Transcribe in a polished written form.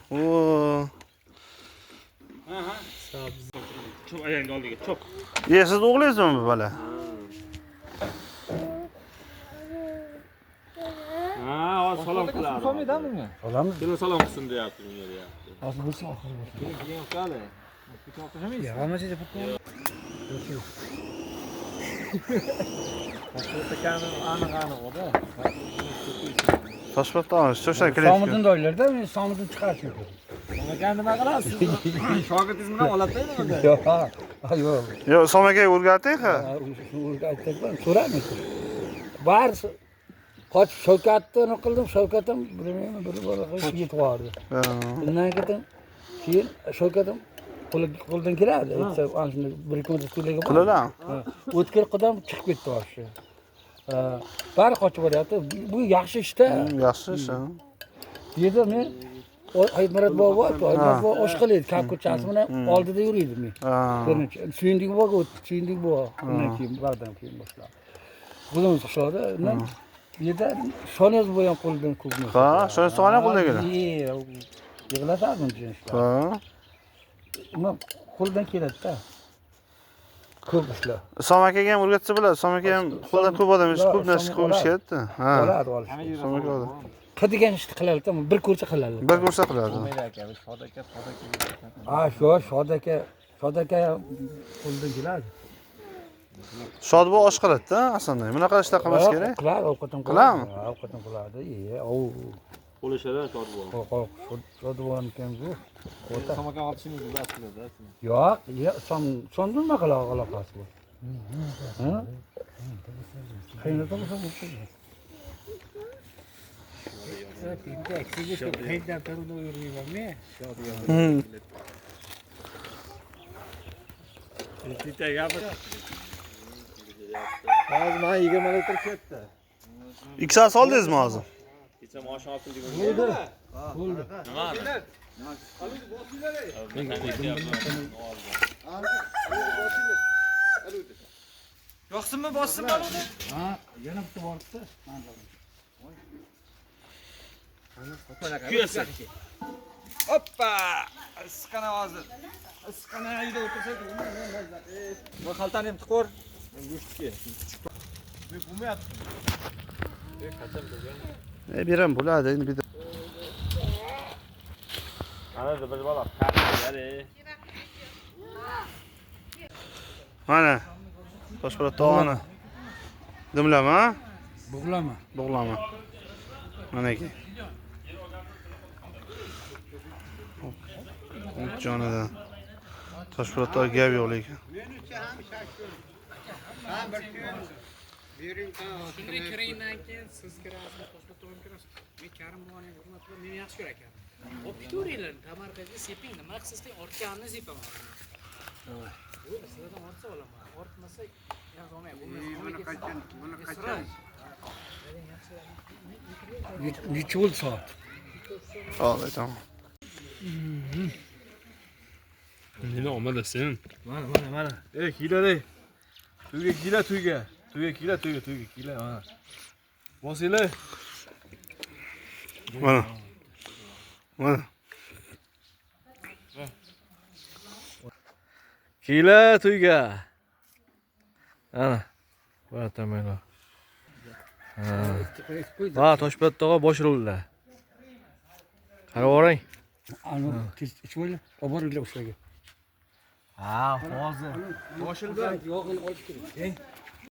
Oo. Aha. Çok ayağın oldiga, çok. Siz o'g'lingizmi bu bola? Ha, salom qiladi. Solmaydimi? Solamiz. Kelin salom qilsin deyapti bunga deyapti. Hozir bo'lsa oxiri bo'lsin. Keyin qali. Pichoq tashamaysiz. Ya, hamma joyda putgan. Toshpo'tdan shoshlar kelayotgan. Somiddin doylarda men Somiddin chiqarishim kerak. Aka nima qilasiz? Shogirdingiz bilan oladimi bunda? Yo'q, yo'q. Yo'q, Somakaga o'rgating ha. Aytayman, so'raymiz. Bari qochib Shavkatni qildim, Shavkatim bilmayman, bir bola yetib bordi. Undan keyin Shavkatim qo'ldan keladi. Aytsa, ana shunday bir ikki marta to'laga bordi. Qiladan. O'tkir qadam chiqib ketdi boshi. Bari qochib boryapti. Bu yaxshi ishda. Yaxshi ish. Yerda men Aytmarat bobo, Aytmarat bobo osh qilaydi, kap ko'chasi bilan oldida yuriydi men. Birinchi suyundik bobo, suyundik bobo. Undan keyin bardan keyin boshladi. Bugun qishloqda, yerda shonez bo'lgan qo'ldan ko'pmi? Ha, shonez tog'ani qo'ldan keladi. Yig'latadim jinishlar. Ha. Nima qo'ldan keladi-da. Ko'p ishlar. Somakaga ham o'rgatsa bo'ladi. Somaka ham qo'ldan ko'p odam ish, ko'p narsa qilib ishlayapti. Ha. Bo'ladi, olish. Somaka odam. Qiladigan ishni qiladi, bir ko'rsa qiladi. Bir ko'rsa qiladi. Ha, shu Shodaka qo'ldan keladi. Shodbo osh qiladi-da, aslida. Bunaqa ishlar qilmas kerak. Qiladi, ovqatim Qiladimi? Ovqatim qiladi. Qo'lishadi Shodbo. Shodbon ekan bu. Samakan otishingiz bas qiladi. Yo'q, son nima aloqasi bor? Ha? Qaynota bo'lsa bo'ladi. Hozir men 20 litr ketdi. Ikkitasi oldingizmi hozir? Kecha moshni olib Bo'ldi. Nima? Yo'qsinmi, bossinmi uni? Ha, yana bitta boribdi. Kuyasi. Hoppa! Isqana hozir. Isqana uyda o'tirsak, bu xaltani ham tiqor. Go'shtga. Men bo'lmayapti. Qachon bo'lgan? Beram bo'ladi, endi bir Ana bir bola qattiqlari. mana Toshpo'lat tog'ani. Dimlama, Bug'lama. bug'lama. Mana ki. Jonidan. Toshpo'lat tog' gap yo'q lekin. Shunday kirayindan keyin siz kirasiz, Toshpo'lat tog'am kirasiz. Men Karim buvani hurmat qilib, meni yaxshi ko'rar ekan. Olib ketaveringlar, tamarkazga seping, nima qilsizlar, ortganini sepaman. Bu sizlardan ortsa olaman. Ortmasa yaxshi olmayman. Buni qachon? Necha bo'ldi soat? Hop, tamam. Nima omadasin? Mana. Kiylar. Tuyga. Kiylar, mana. Bosinglar. Mana. Kiylar tuyga. Ana. Mana tamaylar. Ha, Toshpo'lat tog'a bosh rolda. Qarab o'rang. Ana, ichmaylar, olib boringlar o'shaga. Ha, hozir. Boshildi. Yog'ini olish kerak.